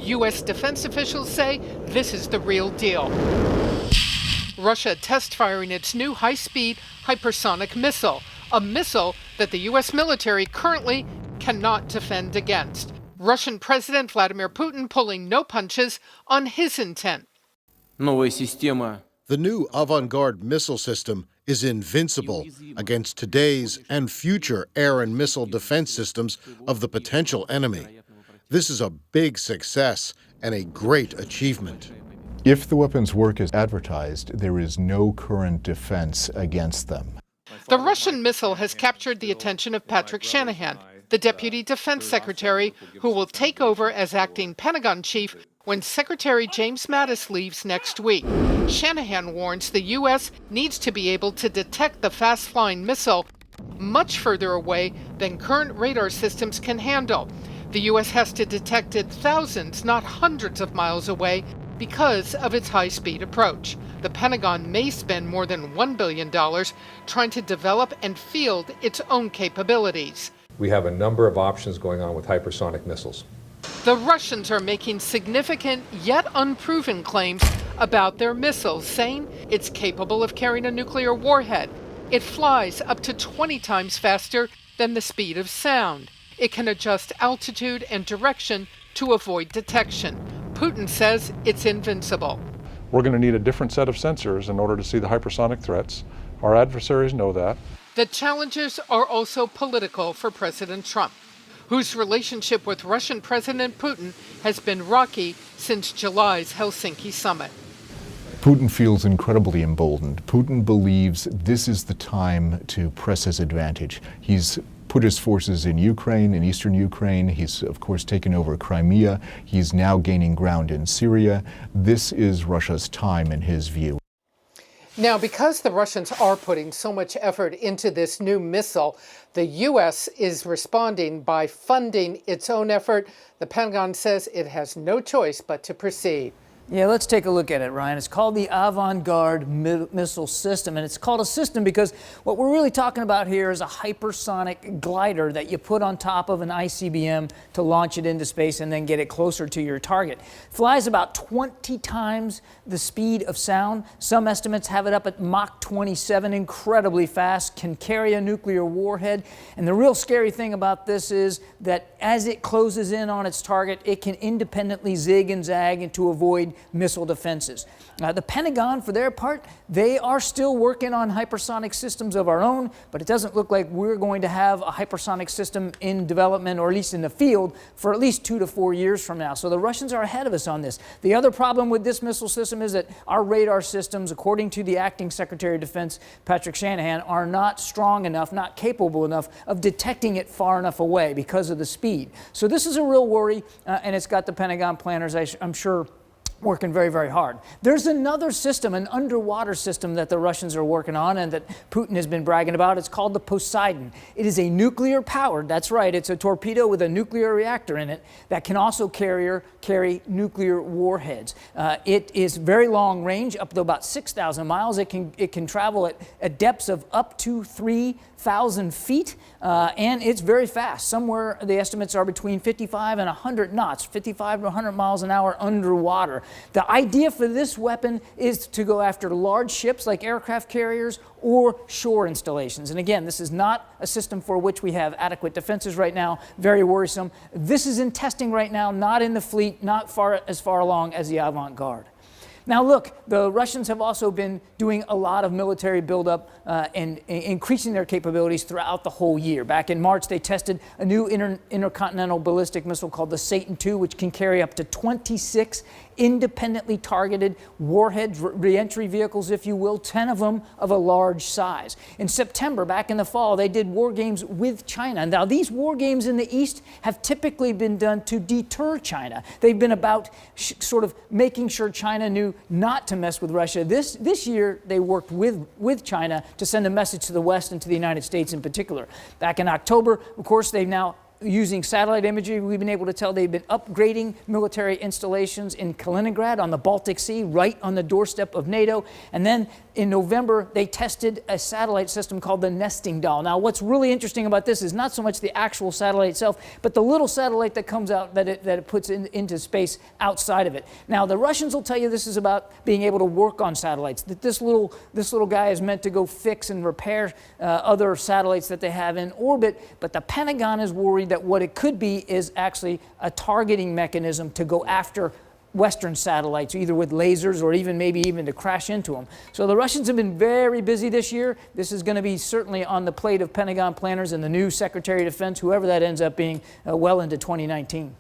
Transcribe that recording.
U.S. defense officials say this is the real deal. Russia test firing its new high-speed hypersonic missile, a missile that the U.S. military currently cannot defend against. Russian President Vladimir Putin pulling no punches on his intent. The new Avangard missile system is invincible against today's and future air and missile defense systems of the potential enemy. This is a big success and a great achievement. If the weapons work as advertised, there is no current defense against them. The Russian missile has captured the attention of Patrick Shanahan, the Deputy Defense Secretary, who will take over as acting Pentagon chief when Secretary James Mattis leaves next week. Shanahan warns the U.S. needs to be able to detect the fast-flying missile much further away than current radar systems can handle. The U.S. has to detect it thousands, not hundreds of miles away because of its high-speed approach. The Pentagon may spend more than $1 billion trying to develop and field its own capabilities. We have a number of options going on with hypersonic missiles. The Russians are making significant yet unproven claims about their missiles, saying it's capable of carrying a nuclear warhead. It flies up to 20 times faster than the speed of sound. It can adjust altitude and direction to avoid detection. Putin says it's invincible. We're going to need a different set of sensors in order to see the hypersonic threats. Our adversaries know that. The challenges are also political for President Trump, whose relationship with Russian President Putin has been rocky since July's Helsinki summit. Putin feels incredibly emboldened. Putin believes this is the time to press his advantage. He's put his forces in Ukraine, in eastern Ukraine. He's, of course, taken over Crimea. He's now gaining ground in Syria. This is Russia's time, in his view. Now, because the Russians are putting so much effort into this new missile, the U.S. is responding by funding its own effort. The Pentagon says it has no choice but to proceed. Yeah, let's take a look at it, Ryan. It's called the Avangard missile system, and it's called a system because what we're really talking about here is a hypersonic glider that you put on top of an ICBM to launch it into space and then get it closer to your target. Flies about 20 times the speed of sound. Some estimates have it up at Mach 27, incredibly fast, can carry a nuclear warhead. And the real scary thing about this is that as it closes in on its target, it can independently zig and zag and to avoid missile defenses. The Pentagon, for their part, they are still working on hypersonic systems of our own, but it doesn't look like we're going to have a hypersonic system in development, or at least in the field, for at least 2 to 4 years from now. So the Russians are ahead of us on this. The other problem with this missile system is that our radar systems, according to the acting Secretary of Defense, Patrick Shanahan, are not strong enough, not capable enough of detecting it far enough away because of the speed. So this is a real worry, and it's got the Pentagon planners, I'm sure, working very, very hard. There's another system, an underwater system that the Russians are working on and that Putin has been bragging about. It's called the Poseidon. It is a nuclear powered, that's right, it's a torpedo with a nuclear reactor in it that can also carry nuclear warheads. It is very long range, up to about 6,000 miles. It can travel at depths of up to 3,000 feet, and it's very fast. Somewhere the estimates are between 55 and 100 knots, 55 to 100 miles an hour underwater. The idea for this weapon is to go after large ships like aircraft carriers or shore installations. And again, this is not a system for which we have adequate defenses right now. Very worrisome. This is in testing right now, not in the fleet, not as far along as the Avangard. Now look, the Russians have also been doing a lot of military buildup and increasing their capabilities throughout the whole year. Back in March, they tested a new intercontinental ballistic missile called the Satan II, which can carry up to 26 independently targeted warheads, re-entry vehicles, if you will, 10 of them of a large size. In September, back in the fall, they did war games with China. Now, these war games in the East have typically been done to deter China. They've been about sort of making sure China knew not to mess with Russia. This year, they worked with China to send a message to the West and to the United States in particular. Back in October, of course, they've now using satellite imagery, we've been able to tell they've been upgrading military installations in Kaliningrad on the Baltic Sea, right on the doorstep of NATO. And then in November, they tested a satellite system called the Nesting Doll. Now, what's really interesting about this is not so much the actual satellite itself, but the little satellite that comes out that it puts into space outside of it. Now, the Russians will tell you this is about being able to work on satellites, that this little guy is meant to go fix and repair other satellites that they have in orbit, but the Pentagon is worried that what it could be is actually a targeting mechanism to go after Western satellites, either with lasers or maybe even to crash into them. So the Russians have been very busy this year. This is going to be certainly on the plate of Pentagon planners and the new Secretary of Defense, whoever that ends up being, well into 2019.